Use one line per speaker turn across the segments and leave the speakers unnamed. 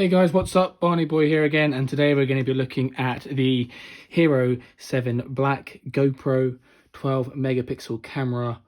Hey guys, what's up? Barney Boy here again, and today we're going to be looking at the Hero 7 Black GoPro 12 megapixel camera,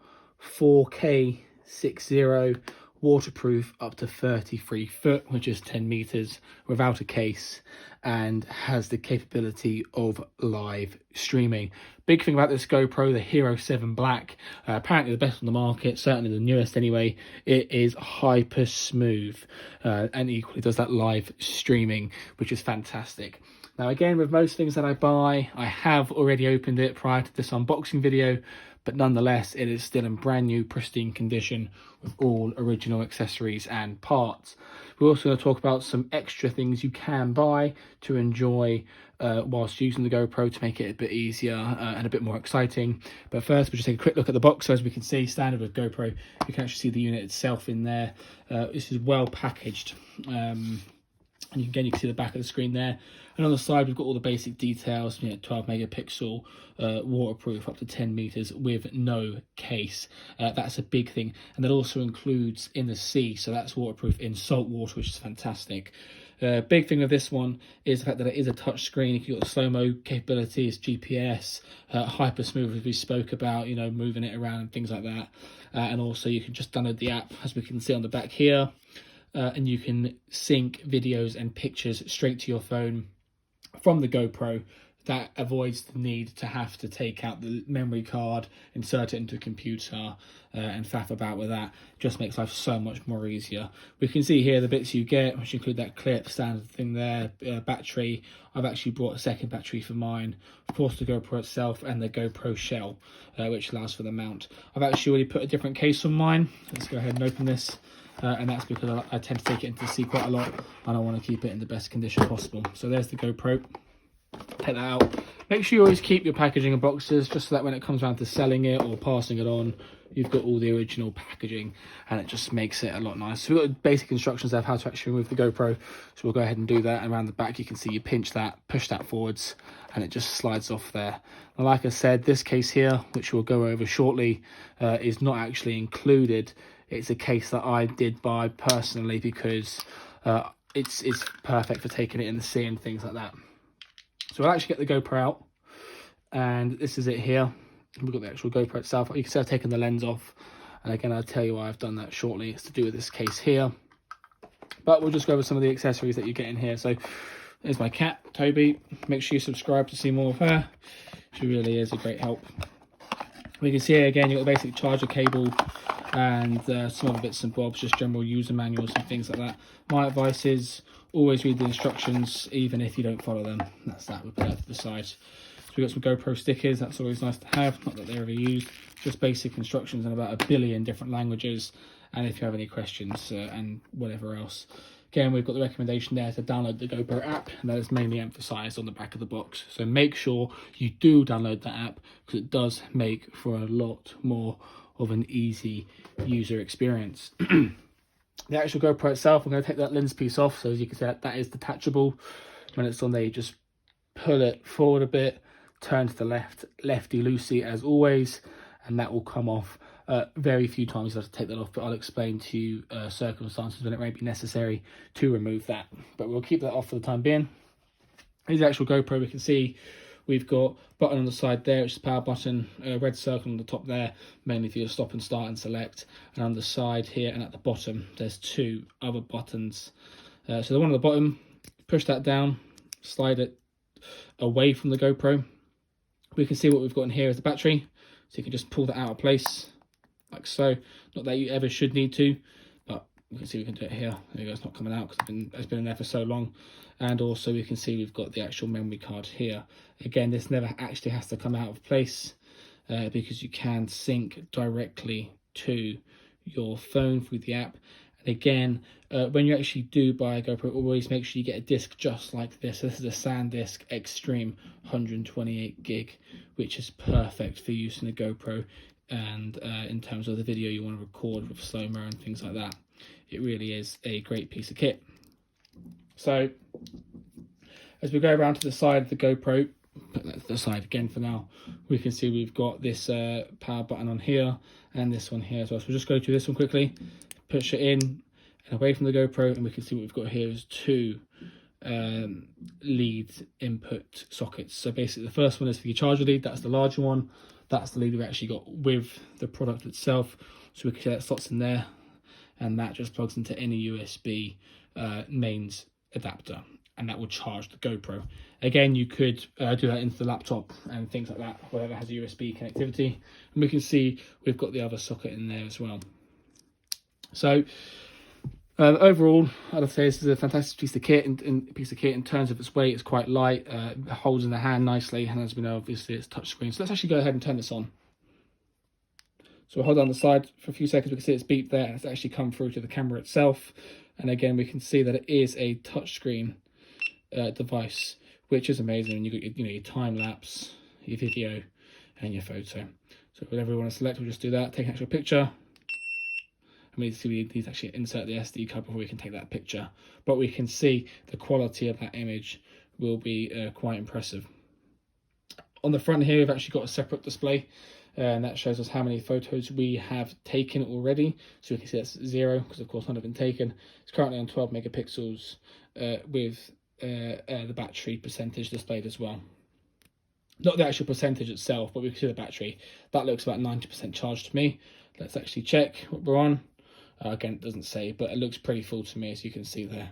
4K 60, waterproof up to 33 foot, which is 10 meters, without a case, and has the capability of live streaming. Big thing about this GoPro, the Hero 7 Black, apparently the best on the market, certainly the newest anyway. It is hyper smooth and equally does that live streaming, which is fantastic. Now again, with most things that I buy, I have already opened it prior to this unboxing video, but nonetheless it is still in brand new pristine condition with all original accessories and parts. We're also going to talk about some extra things you can buy to enjoy whilst using the GoPro to make it a bit easier and a bit more exciting. But first we'll just take a quick look at the box. So as we can see, standard with GoPro, you can actually see the unit itself in there. This is well packaged. And again, you can see the back of the screen there, and on the side we've got all the basic details. 12 megapixel, waterproof up to 10 meters with no case. That's a big thing, and that also includes in the sea, so that's waterproof in salt water, which is fantastic. Big thing of this one is the fact that it is a touch screen. You've got the slow-mo capabilities, GPS, hyper smooth as we spoke about, moving it around and things like that. And also you can just download the app, as we can see on the back here. And you can sync videos and pictures straight to your phone from the GoPro. That avoids the need to have to take out the memory card, insert it into a computer, and faff about with that. Just makes life so much more easier. We can see here the bits you get, which include that clip, standard thing there, battery. I've actually brought a second battery for mine. Of course, the GoPro itself and the GoPro shell, which allows for the mount. I've actually already put a different case on mine. Let's go ahead and open this. And that's because I tend to take it into the sea quite a lot, and I want to keep it in the best condition possible. So there's the GoPro. Take that out. Make sure you always keep your packaging in boxes, just so that when it comes around to selling it or passing it on, you've got all the original packaging, and it just makes it a lot nicer. So we've got basic instructions there of how to actually remove the GoPro, so we'll go ahead and do that. And around the back you can see you pinch that, push that forwards, and it just slides off there. And like I said, this case here, which we'll go over shortly, is not actually included. It's a case that I did buy personally because it's perfect for taking it in the sea and things like that. So I'll actually get the GoPro out, and this is it here. We've got the actual GoPro itself. You can see I've taken the lens off, and again I'll tell you why I've done that shortly. It's to do with this case here, but we'll just go over some of the accessories that you get in here. So there's my cat, Toby. Make sure you subscribe to see more of her. She really is a great help. We can see here again you've got the basic charger cable and some other bits and bobs, just general user manuals and things like that. My advice is always read the instructions, even if you don't follow them. That's that, we'll put that to the side. So we've got some GoPro stickers, that's always nice to have, not that they're ever used. Just basic instructions in about 1 billion different languages, and if you have any questions and whatever else. Again, we've got the recommendation there to download the GoPro app, and that is mainly emphasised on the back of the box. So make sure you do download that app, because it does make for a lot more of an easy user experience. The actual GoPro itself, I'm going to take that lens piece off. So as you can see, that is detachable. When it's on there, you just pull it forward a bit, turn to the left, lefty-loosey as always, and that will come off. Very few times you have to take that off, but I'll explain to you circumstances when it may be necessary to remove that. But we'll keep that off for the time being. Here's the actual GoPro. We can see we've got a button on the side there, which is the power button, a red circle on the top there, mainly for your stop and start and select. And on the side here and at the bottom, there's 2 other buttons. So the one on the bottom, push that down, slide it away from the GoPro. We can see what we've got in here is the battery. So you can just pull that out of place, like so. Not that you ever should need to, but you can see we can do it here. There you go, it's not coming out because it's been in there for so long. And also we can see we've got the actual memory card here. Again, this never actually has to come out of place because you can sync directly to your phone through the app. And again, when you actually do buy a GoPro, always make sure you get a disc just like this. This is a SanDisk Extreme 128 gig, which is perfect for use in a GoPro. And in terms of the video you want to record with slow-mo and things like that, it really is a great piece of kit. So as we go around to the side of the GoPro, put that to the side again for now, we can see we've got this power button on here and this one here as well. So we'll just go through this one quickly, push it in, and away from the GoPro, and we can see what we've got here is two lead input sockets. So basically the first one is for your charger lead, that's the larger one. That's the lead we've actually got with the product itself. So we can see that slots in there, and that just plugs into any USB mains adapter, and that will charge the GoPro. Again, you could do that into the laptop and things like that, whatever has USB connectivity. And we can see we've got the other socket in there as well. So overall, I'd say this is a fantastic piece of kit. In terms of its weight, it's quite light. It holds in the hand nicely, and as we know, obviously it's touchscreen. So let's actually go ahead and turn this on. So we'll hold on the side for a few seconds. We can see it's beeped there, and it's actually come through to the camera itself. And again, we can see that it is a touchscreen device, which is amazing. And you've got your time lapse, your video, and your photo. So whatever we want to select, we'll just do that. Take an actual picture. I mean, we need to actually insert the SD card before we can take that picture. But we can see the quality of that image will be quite impressive. On the front here, we've actually got a separate display, and that shows us how many photos we have taken already. So we can see that's 0, because of course none have been taken. It's currently on 12 megapixels with the battery percentage displayed as well. Not the actual percentage itself, but we can see the battery. That looks about 90% charged to me. Let's actually check what we're on. Again, it doesn't say, but it looks pretty full to me, as you can see there.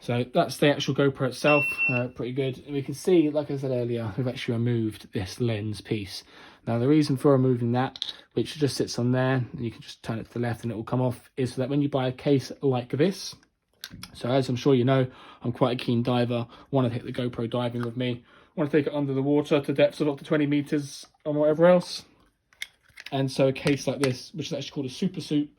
So that's the actual GoPro itself, pretty good. And we can see, like I said earlier, we've actually removed this lens piece. Now, the reason for removing that, which just sits on there, and you can just turn it to the left and it will come off, is so that when you buy a case like this, so as I'm sure you know, I'm quite a keen diver, want to take the GoPro diving with me, want to take it under the water to depths of up to 20 meters or whatever else. And so a case like this, which is actually called a super suit,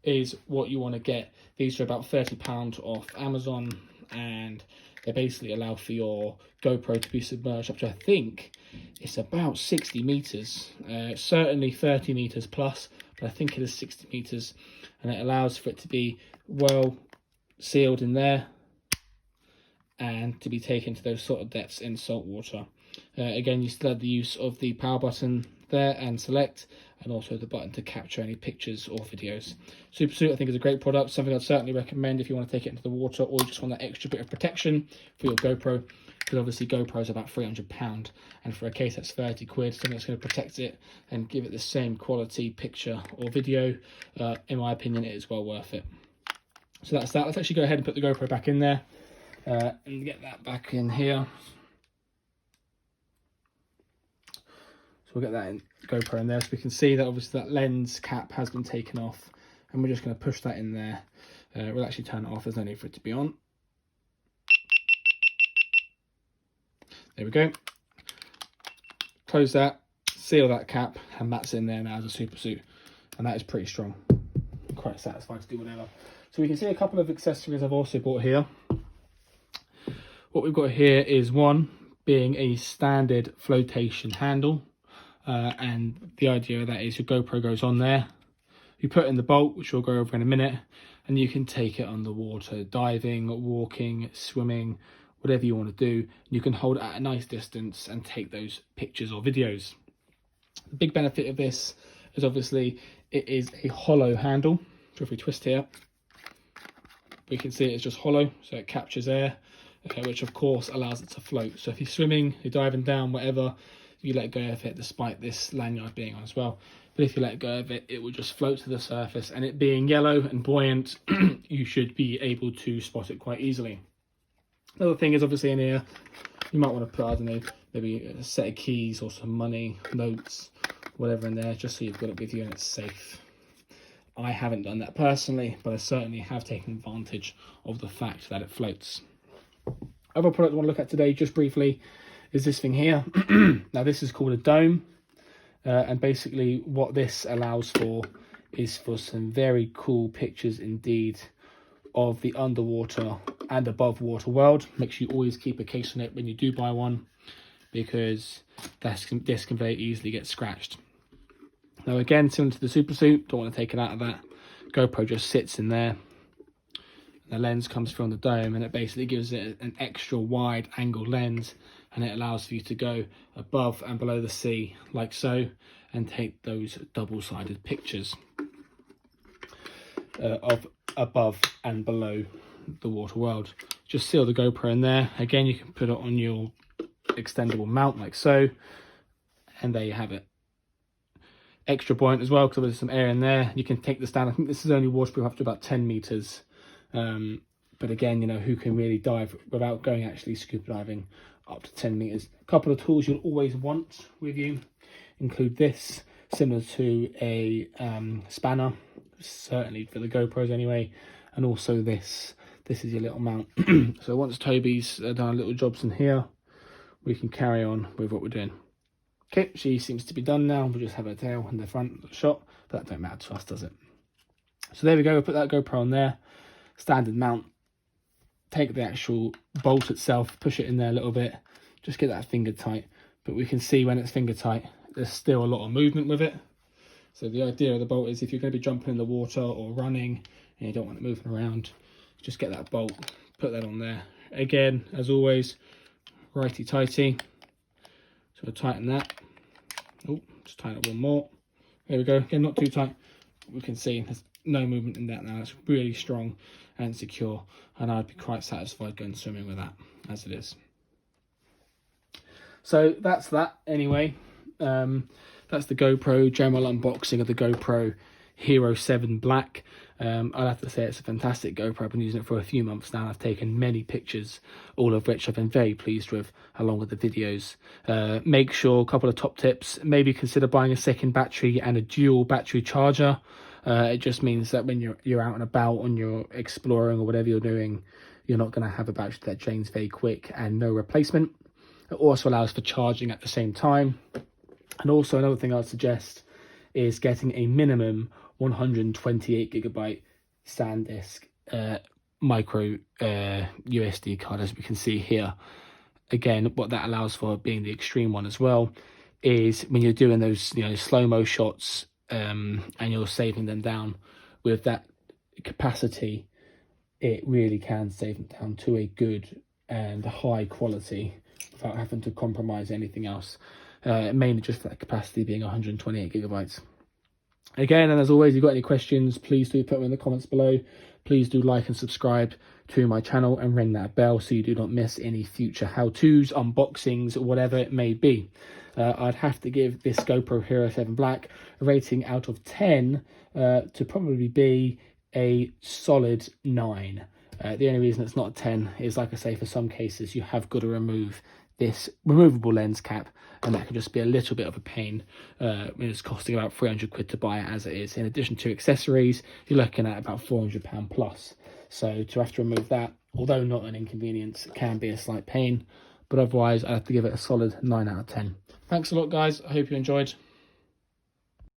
is what you want to get. These are about £30 off Amazon, and they basically allow for your GoPro to be submerged up to, I think it's about 60 meters, certainly 30 meters plus, but I think it is 60 meters, and it allows for it to be well sealed in there and to be taken to those sort of depths in salt water. Again, you still have the use of the power button there and select, and also the button to capture any pictures or videos. Super Suit, I think, is a great product, something I'd certainly recommend if you want to take it into the water, or you just want that extra bit of protection for your GoPro, because obviously GoPro is about £300, and for a case that's 30 quid, something that's going to protect it and give it the same quality picture or video, in my opinion, it is well worth it. So that's that. Let's actually go ahead and put the GoPro back in there and get that back in here. So we'll get that in GoPro in there, so we can see that obviously that lens cap has been taken off, and we're just going to push that in there. We'll actually turn it off, there's no need for it to be on. There we go. Close that, seal that cap, and that's in there now as a super suit, and that is pretty strong. I'm quite satisfied to do whatever. So we can see a couple of accessories I've also bought here. What we've got here is one being a standard flotation handle. And the idea of that is your GoPro goes on there, you put in the bolt, which we'll go over in a minute, and you can take it underwater, diving, walking, swimming, whatever you want to do. You can hold it at a nice distance and take those pictures or videos. The big benefit of this is obviously it is a hollow handle. So if we twist here, we can see it's just hollow, so it captures air, which of course allows it to float. So if you're swimming, you're diving down, whatever, you let go of it, despite this lanyard being on as well. But if you let go of it, it will just float to the surface, and it being yellow and buoyant, you should be able to spot it quite easily. Another thing is obviously in here, you might want to put, I don't know, maybe a set of keys or some money, notes, whatever in there, just so you've got it with you and it's safe. I haven't done that personally, but I certainly have taken advantage of the fact that it floats. Other product I want to look at today, just briefly, is this thing here. Now this is called a dome, and basically what this allows for is for some very cool pictures indeed of the underwater and above water world. Make sure you always keep a case on it when you do buy one, because this can very easily get scratched. Now again, similar to the super suit, don't want to take it out of that. GoPro just sits in there. The lens comes from the dome, and it basically gives it an extra wide angle lens, and it allows for you to go above and below the sea like so and take those double-sided pictures of above and below the water world. Just seal the GoPro in there. Again, you can put it on your extendable mount like so, and there you have it. Extra buoyant as well because there's some air in there. You can take this down. I think this is only waterproof up to about 10 meters. But again, you know, who can really dive without going actually scuba diving up to 10 meters? A couple of tools you'll always want with you include this, similar to a spanner, certainly for the GoPros anyway, and also this. This is your little mount. So once Toby's done little jobs in here, we can carry on with what we're doing. Okay, she seems to be done now. We'll just have her tail in the front shot, but that don't matter to us, does it? So there we go. We'll put that GoPro on there. Standard mount. Take the actual bolt itself, push it in there a little bit, just get that finger tight. But we can see when it's finger tight, there's still a lot of movement with it. So the idea of the bolt is if you're going to be jumping in the water or running and you don't want it moving around, just get that bolt, put that on there. Again, as always, righty tighty. So we'll tighten that. Oh, just tighten it one more. There we go. Again, not too tight. We can see there's no movement in that now. It's really strong and secure, and I'd be quite satisfied going swimming with that as it is. So that's that anyway. That's the GoPro general unboxing of the GoPro Hero 7 Black. I'd have to say it's a fantastic GoPro. I've been using it for a few months now. I've taken many pictures, all of which I've been very pleased with, along with the videos. Make sure, a couple of top tips, maybe consider buying a second battery and a dual battery charger. It just means that when you're out and about and you're exploring or whatever you're doing, you're not going to have a battery that drains very quick and no replacement. It also allows for charging at the same time. And also another thing I'd suggest is getting a minimum 128 gigabyte SanDisk micro USD card, as we can see here. Again, what that allows for, being the extreme one as well, is when you're doing those, you know, slow-mo shots and you're saving them down with that capacity, it really can save them down to a good and high quality without having to compromise anything else. Mainly just for that capacity being 128 gigabytes. Again, and as always, if you've got any questions, please do put them in the comments below. Please do like and subscribe to my channel and ring that bell so you do not miss any future how-tos, unboxings, whatever it may be. I'd have to give this GoPro Hero 7 Black a rating out of 10 to probably be a solid 9. The only reason it's not a 10 is, like I say, for some cases you have got to remove this removable lens cap, and that can just be a little bit of a pain. It's costing about 300 quid to buy it as it is. In addition to accessories, you're looking at about £400 plus. So to have to remove that, although not an inconvenience, it can be a slight pain. But otherwise, I have to give it a solid 9 out of 10. Thanks a lot, guys. I hope you enjoyed.